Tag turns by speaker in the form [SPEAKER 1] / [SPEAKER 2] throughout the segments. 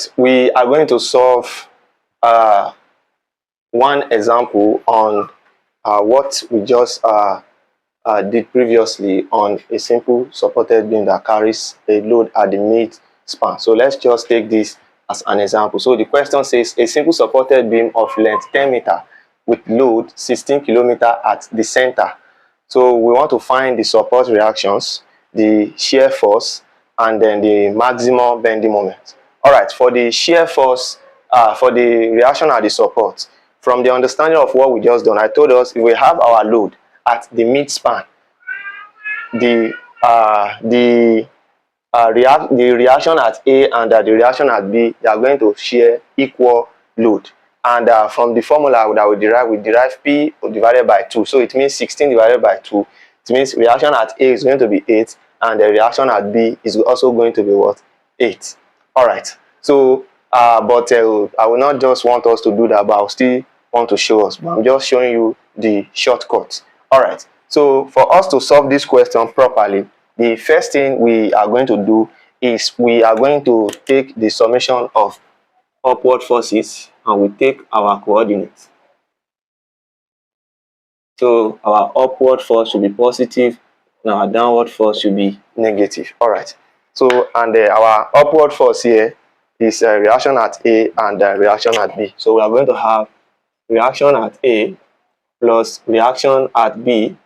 [SPEAKER 1] right, we are going to solve one example on what we just did previously on a simple supported beam that carries a load at the mid span. So let's just take this as an example. So the question says a simple supported beam of length 10 meter with load 16 kilometer at the center. So we want to find the support reactions, the shear force, and then the maximum bending moment. All right, for the shear force, for the reaction at the support, from the understanding of what we just done, I told us if we have our load at the mid span, the reaction at A and the reaction at B, they are going to share equal load. And from the formula that we derive P divided by 2. So it means 16 divided by 2. It means reaction at A is going to be 8, and the reaction at B is also going to be what? 8. All right. So, but I will not just want us to do that, but I'll still want to show us. But I'm just showing you the shortcut. All right. So for us to solve this question properly, the first thing we are going to do is we are going to take the summation of upward forces and we take our coordinates. So our upward force should be positive and our downward force should be negative. All right. So and our upward force here is reaction at A and reaction at B. So we are going to have reaction at A plus reaction at B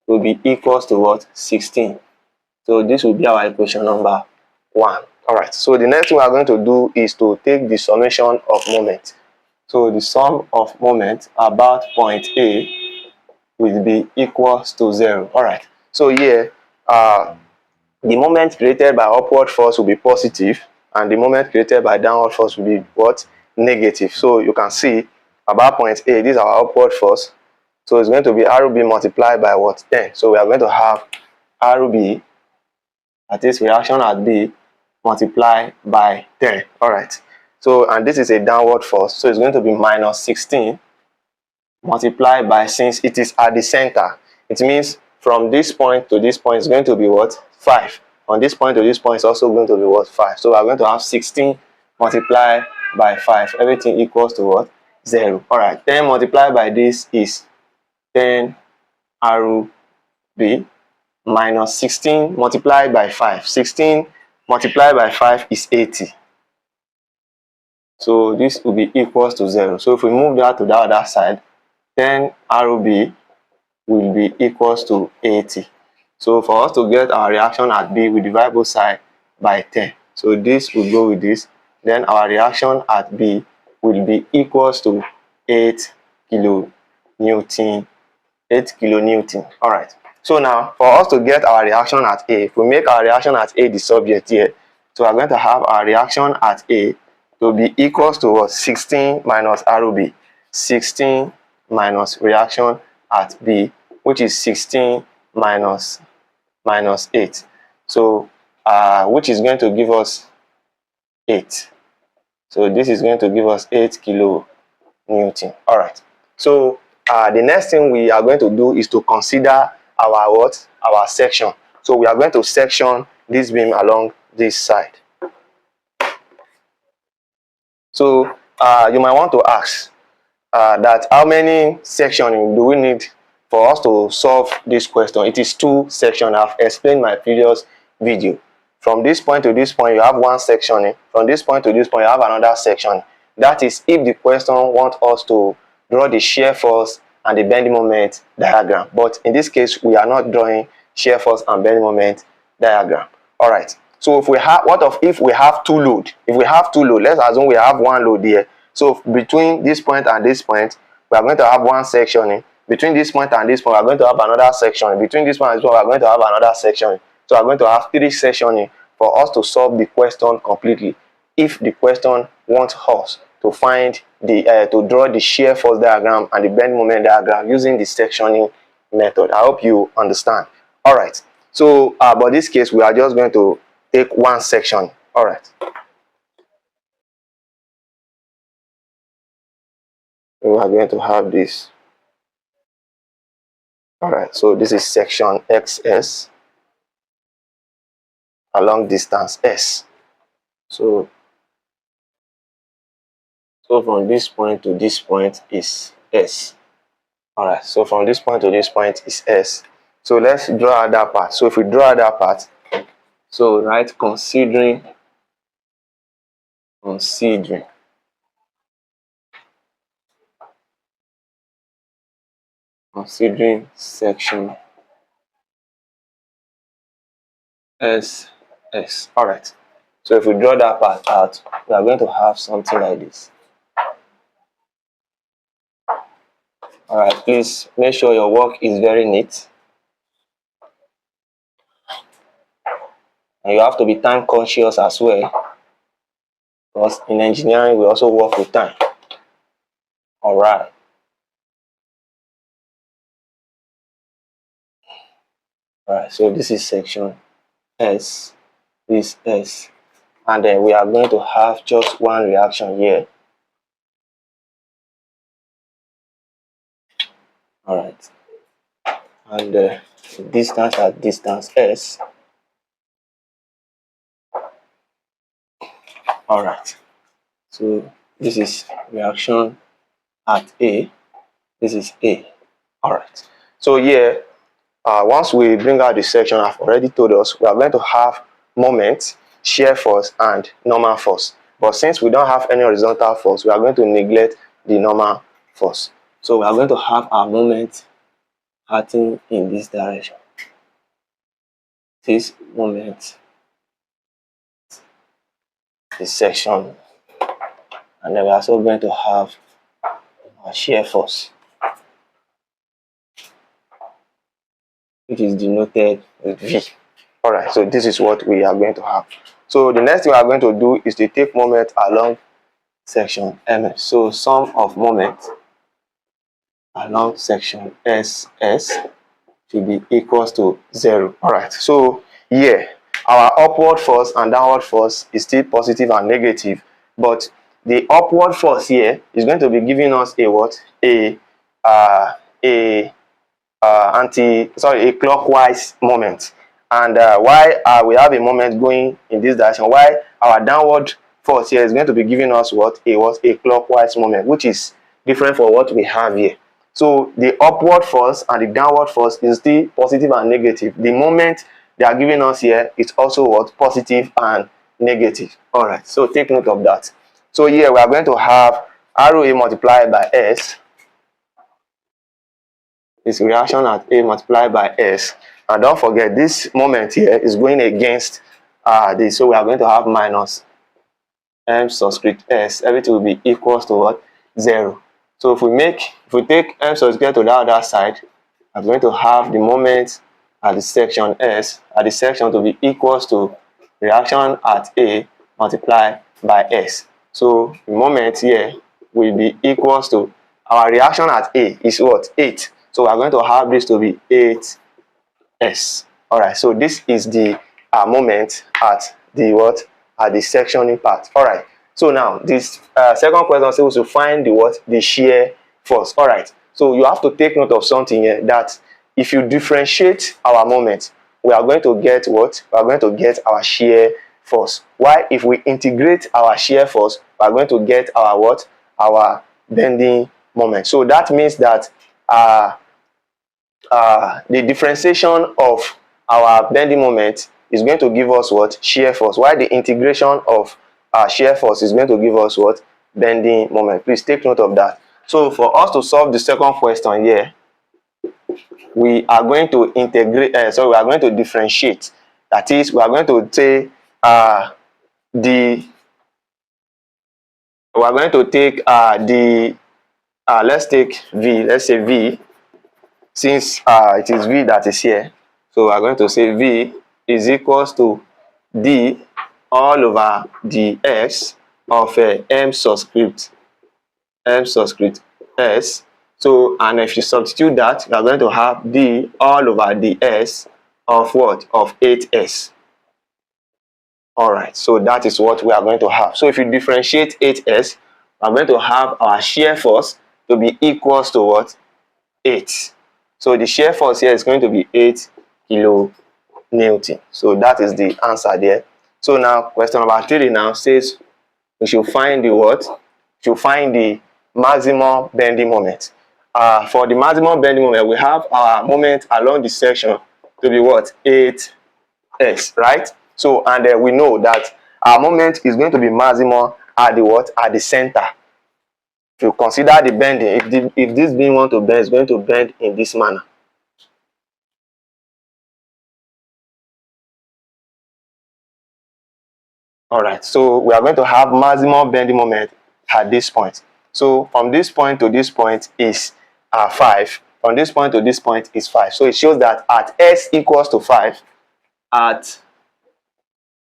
[SPEAKER 1] will be equals to what? 16. So this will be our equation number 1. All right. So the next thing we are going to do is to take the summation of moment. So the sum of moment about point A will be equals to 0. All right. So here, the moment created by upward force will be positive, and the moment created by downward force will be what? Negative. So you can see about point A, this is our upward force. So it's going to be RB multiplied by what? 10. So we are going to have RB, that is reaction at B, multiplied by 10. All right. So, and this is a downward force. So it's going to be minus 16 multiplied by, since it is at the center, it means from this point to this point is going to be what? 5. On this point to this point is also going to be what? 5. So we are going to have 16 multiplied by 5. Everything equals to what? 0. All right. 10 multiplied by this is 10 RB minus 16 multiplied by 5. 16 multiplied by 5 is 80. So this will be equals to 0. So if we move that to the other side, 10 RB will be equals to 80. So for us to get our reaction at B, we divide both sides by 10. So this will go with this. Then our reaction at B will be equals to 8 kilonewton. 8 kilonewton. All right. So now, for us to get our reaction at A, if we make our reaction at A the subject here, so we're going to have our reaction at A to be equals to what? 16 minus RB. 16 minus reaction at B, which is 16 minus 8. So, which is going to give us 8. So this is going to give us 8 kilonewton. All right. So the next thing we are going to do is to consider our what? Our section. So we are going to section this beam along this side. So you might want to ask that how many sectioning do we need for us to solve this question? It is 2 sections. I've explained in my previous video. From this point to this point, you have one sectioning. From this point to this point, you have another section. That is if the question wants us to draw the shear force and the bending moment diagram. But in this case, we are not drawing shear force and bending moment diagram. All right. So if we have, if we have 2 load? If we have 2 load, let's assume we have 1 load here. So between this point and this point, we are going to have one sectioning. Between this point and this point, we are going to have another sectioning. Between this point and this point, we are going to have another sectioning. So we are going to have 3 sectioning for us to solve the question completely. If the question wants us to find the to draw the shear force diagram and the bend moment diagram using the sectioning method. I hope you understand. All right. So but this case, we are just going to take one section. All right. We are going to have this. All right. So this is section XS along distance S. So So from this point to this point is S. All right, so from this point to this point is S. So let's draw that part. So if we draw that part, so write considering section SS. All right. So if we draw that part out, we are going to have something like this. All right, please make sure your work is very neat. And you have to be time conscious as well, because in engineering we also work with time. All right. All right, so this is section S, this S, and then we are going to have just one reaction here. All right, and distance at distance S. All right, so this is reaction at A. This is A. All right, so here, once we bring out the section, I've already told us we are going to have moment, shear force, and normal force. But since we don't have any horizontal force, we are going to neglect the normal force. So we are going to have our moment acting in this direction. This moment, this section, and then we're also going to have our shear force, which is denoted with V. All right, so this is what we are going to have. So the next thing we are going to do is to take moment along section MS. So sum of moment along section SS should be equals to 0. All right, so here our upward force and downward force is still positive and negative, but the upward force here is going to be giving us a what? A clockwise moment. And why we have a moment going in this direction, why our downward force here is going to be giving us what? A clockwise moment, which is different from what we have here. So the upward force and the downward force is still positive and negative. The moment they are giving us here is also what? Positive and negative. All right, so take note of that. So here we are going to have ROA multiplied by S is reaction at A multiplied by S. And don't forget, this moment here is going against this. So we are going to have minus M subscript S. Everything will be equals to what? 0. So if we take M subscript to the other side, I'm going to have the moment at the section S at the section to be equals to reaction at A multiplied by S. So the moment here will be equals to our reaction at A is what? 8. So we are going to have this to be 8S. All right, so this is the moment at the what? At the sectioning part. All right, so now this second question says to find the what? The shear force. All right, so you have to take note of something here, that if you differentiate our moment, we are going to get what? We are going to get our shear force. Why? If we integrate our shear force, we are going to get our what? Our bending moment. So that means that the differentiation of our bending moment is going to give us what? Shear force. While the integration of shear force is going to give us what? Bending moment. Please take note of that. So for us to solve the second question here, we are going to integrate, so we are going to differentiate. That is, we are going to take let's take V, let's say V, since it is V that is here. So we are going to say V is equals to D all over dx of M subscript S. So, and if you substitute that, you are going to have D all over ds of what? Of 8S. All right, so that is what we are going to have. So if you differentiate 8S, we are going to have our shear force to be equals to what? 8. So the shear force here is going to be 8 kilonewton. So that is the answer there. So now question number 3 now says we should find the what? to find the maximum bending moment. For the maximum bending moment, we have our moment along the section to be what? 8s, right? So, and we know that our moment is going to be maximum at the what? At the center. If you consider the bending, if this being want to bend, it's going to bend in this manner. All right, so we are going to have maximum bending moment at this point. So from this point to this point is 5. From this point to this point is 5. So it shows that at s equals to 5, at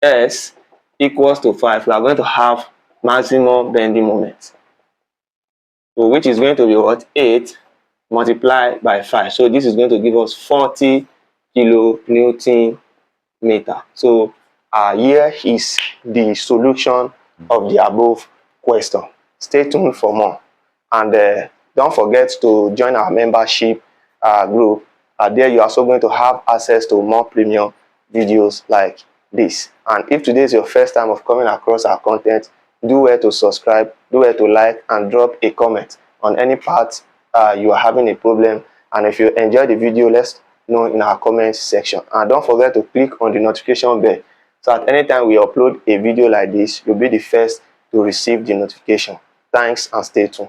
[SPEAKER 1] s equals to 5, we are going to have maximum bending moment. So which is going to be what? 8 multiplied by 5. So this is going to give us 40 kilonewton meter. So here is the solution of the above question. Stay tuned for more, and don't forget to join our membership group. There you are also going to have access to more premium videos like this. And if today is your first time of coming across our content, do well to subscribe, do well to like, and drop a comment on any part you are having a problem. And if you enjoy the video, let's know in our comments section. And don't forget to click on the notification bell, so at any time we upload a video like this, you'll be the first to receive the notification. Thanks, and stay tuned.